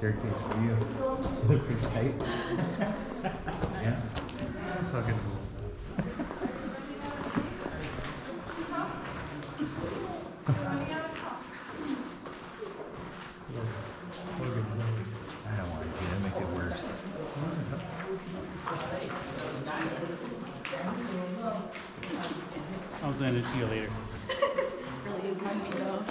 staircase for you. Look pretty tight. Yeah. It's not gonna move. I don't want to do that. Makes it worse. I'll send it to you later. Really is letting me go.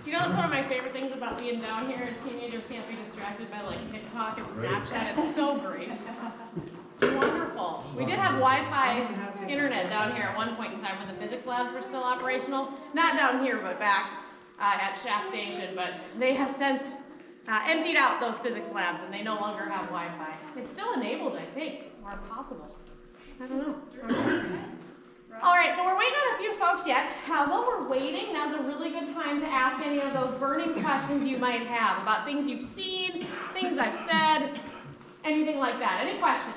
Do you know, it's one of my favorite things about being down here is teenagers can't be distracted by like TikTok and Snapchat. It's so great. It's wonderful. We did have Wi-Fi internet down here at one point in time when the physics labs were still operational. Not down here, but back at Shaft Station. But they have since emptied out those physics labs and they no longer have Wi-Fi. It's still enabled, I think, or possible. I don't know. All right, so we're waiting on a few folks yet. While we're waiting, now's a really good time to ask any of those burning questions you might have about things you've seen, things I've said, anything like that. Any questions?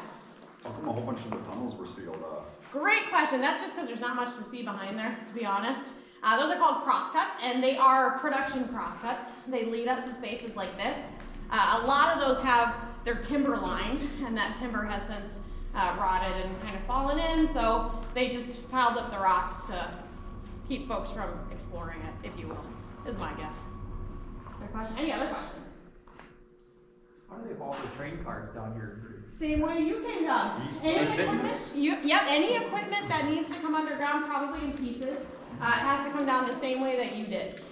How come a whole bunch of the tunnels were sealed off? Great question. That's just because there's not much to see behind there, to be honest. Those are called crosscuts, and they are production crosscuts. They lead up to spaces like this. A lot of those they're timber lined, and that timber has since rotted and kind of fallen in, so they just piled up the rocks to keep folks from exploring it, if you will, is my guess. Good question. Any other questions? How do they haul the train cars down here? Same way you came down. Any equipment, any equipment that needs to come underground, probably in pieces, has to come down the same way that you did.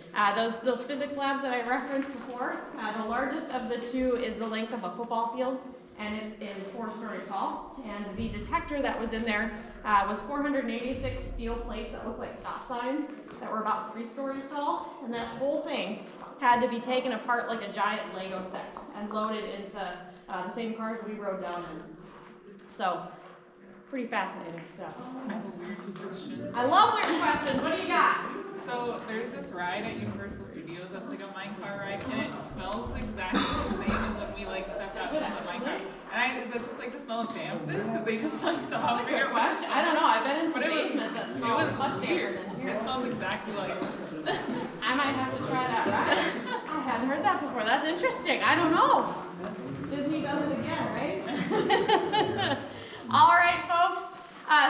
Those physics labs that I referenced before, the largest of the two is the length of a football field, and it is 4 stories tall. And the detector that was in there was 486 steel plates that looked like stop signs that were about 3 stories tall. And that whole thing had to be taken apart like a giant Lego set and loaded into the same cars we rode down in. So, pretty fascinating stuff. I have a weird question. I love weird questions. What do you got? So there's this ride at Universal Studios that's like a minecart ride, and it smells exactly the same as when we like stepped out in the minecart. And is that just like the smell of dampness? Did they just like somehow That's a figure good out? question. I don't know. I've been into But it was- basements that It smell was much better weird. than here. It smells exactly like. I might have to try that ride. I hadn't heard that before. That's interesting. I don't know. Disney does it again, right? All right, folks.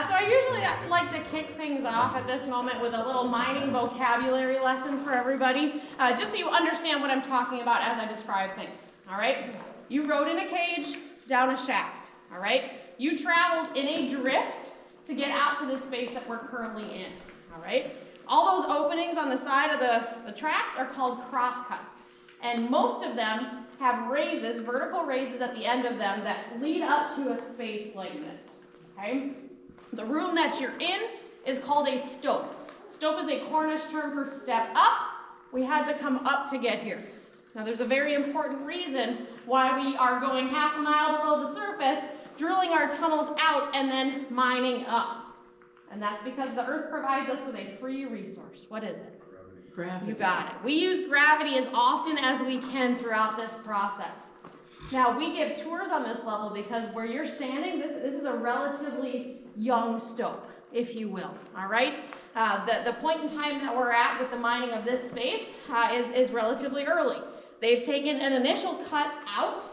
So I usually like to kick things off at this moment with a little mining vocabulary lesson for everybody, just so you understand what I'm talking about as I describe things. All right? You rode in a cage down a shaft. All right? You traveled in a drift to get out to this space that we're currently in. All right? All those openings on the side of the tracks are called crosscuts. And most of them have raises, vertical raises at the end of them that lead up to a space like this. Okay? The room that you're in is called a stope. Stope is a Cornish term for step up. We had to come up to get here. Now there's a very important reason why we are going half a mile below the surface, drilling our tunnels out and then mining up. And that's because the earth provides us with a free resource. What is it? Gravity. You got it. We use gravity as often as we can throughout this process. Now, we give tours on this level because where you're standing, this is a relatively young stope, if you will, all right? The point in time that we're at with the mining of this space is relatively early. They've taken an initial cut out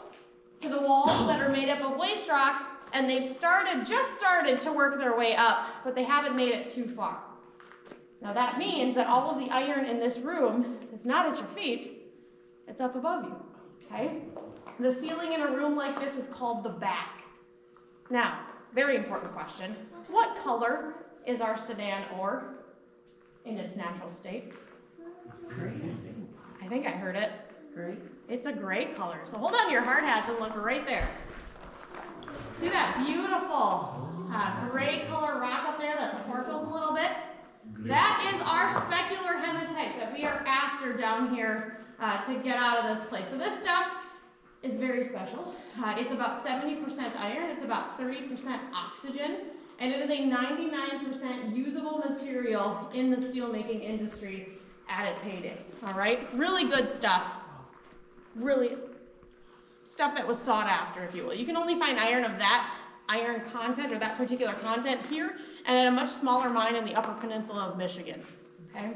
to the walls that are made up of waste rock, and they've just started to work their way up, but they haven't made it too far. Now that means that all of the iron in this room is not at your feet, it's up above you, okay? The ceiling in a room like this is called the back. Now, very important question. What color is our Sudan ore in its natural state? Great. I think I heard it. Great. It's a gray color. So hold on to your hard hats and look right there. See that beautiful gray color rock up there that sparkles a little bit? That is our specular hematite that we are after down here to get out of this place. So this stuff is very special. It's about 70% iron, it's about 30% oxygen, and it is a 99% usable material in the steelmaking industry at its heyday. All right, really good stuff. Really stuff that was sought after, if you will. You can only find iron of that iron content or that particular content here, and at a much smaller mine in the Upper Peninsula of Michigan. Okay,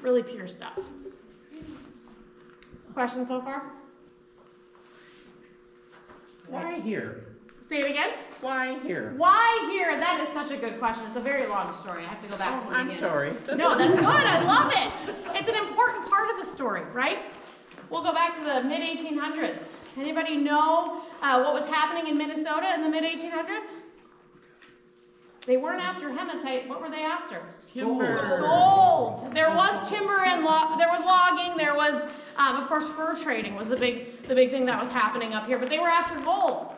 really pure stuff. Questions so far? Why here? Say it again. Why here? Why here? That is such a good question. It's a very long story. I have to go back to the I'm beginning. sorry. No, that's good. I love it. It's an important part of the story, right? We'll go back to the mid-1800s. Anybody know what was happening in Minnesota in the mid-1800s? They weren't after hematite. What were they after? Timber. Gold. There was timber and there was logging. There was, of course, fur trading was the big thing that was happening up here. But they were after gold.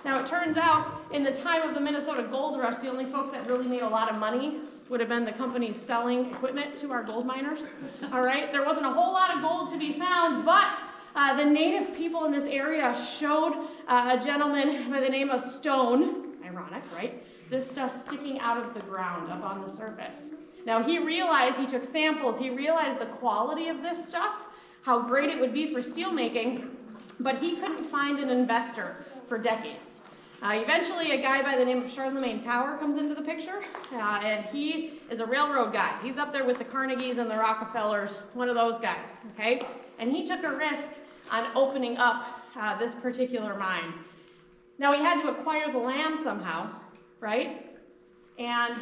Now it turns out, in the time of the Minnesota Gold Rush, the only folks that really made a lot of money would have been the companies selling equipment to our gold miners. All right, there wasn't a whole lot of gold to be found, but the native people in this area showed a gentleman by the name of Stone. Ironic, right? This stuff sticking out of the ground up on the surface. Now he realized, he took samples, he realized the quality of this stuff, how great it would be for steel making, but he couldn't find an investor for decades. Eventually, a guy by the name of Charlemagne Tower comes into the picture, and he is a railroad guy. He's up there with the Carnegies and the Rockefellers, one of those guys, okay? And he took a risk on opening up this particular mine. Now, he had to acquire the land somehow, right? And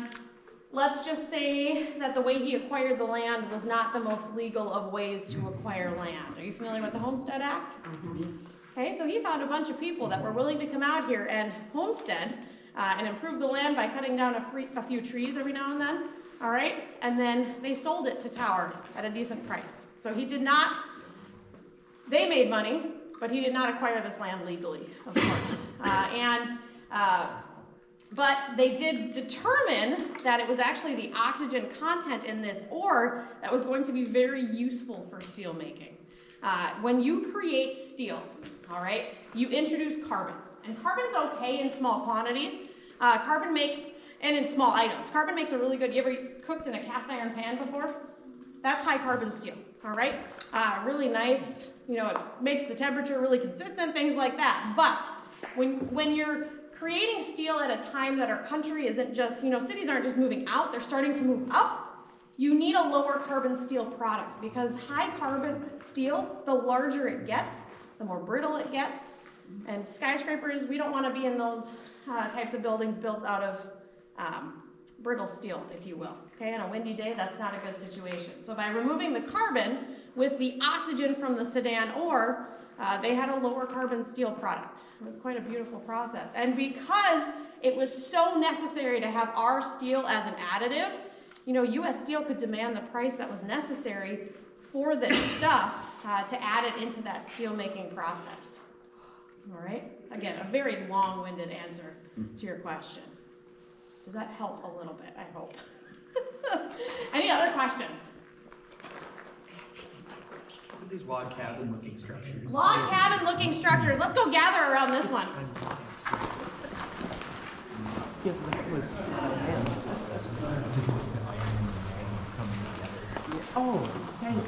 let's just say that the way he acquired the land was not the most legal of ways to acquire land. Are you familiar with the Homestead Act? Okay, so he found a bunch of people that were willing to come out here and homestead and improve the land by cutting down a few trees every now and then, all right? And then they sold it to Tower at a decent price. So he did not, they made money, but he did not acquire this land legally, of course. But they did determine that it was actually the oxygen content in this ore that was going to be very useful for steel making. When you create steel, all right, you introduce carbon. And carbon's okay in small quantities. Carbon makes, and in small items, carbon makes a really good, you ever cooked in a cast iron pan before? That's high carbon steel, all right? Really nice, you know, it makes the temperature really consistent, things like that. But when you're creating steel at a time that our country isn't just, you know, cities aren't just moving out, they're starting to move up, you need a lower carbon steel product because high carbon steel, the larger it gets, the more brittle it gets. And skyscrapers, we don't want to be in those types of buildings built out of brittle steel, if you will. Okay, on a windy day, that's not a good situation. So by removing the carbon with the oxygen from the Sudan ore, they had a lower carbon steel product. It was quite a beautiful process. And because it was so necessary to have our steel as an additive, you know, U.S. Steel could demand the price that was necessary for this stuff to add it into that steel making process. All right? Again, a very long-winded answer to your question. Does that help a little bit? I hope. Any other questions? What are these log cabin looking structures? Log cabin looking structures. Let's go gather around this one. Oh, thanks.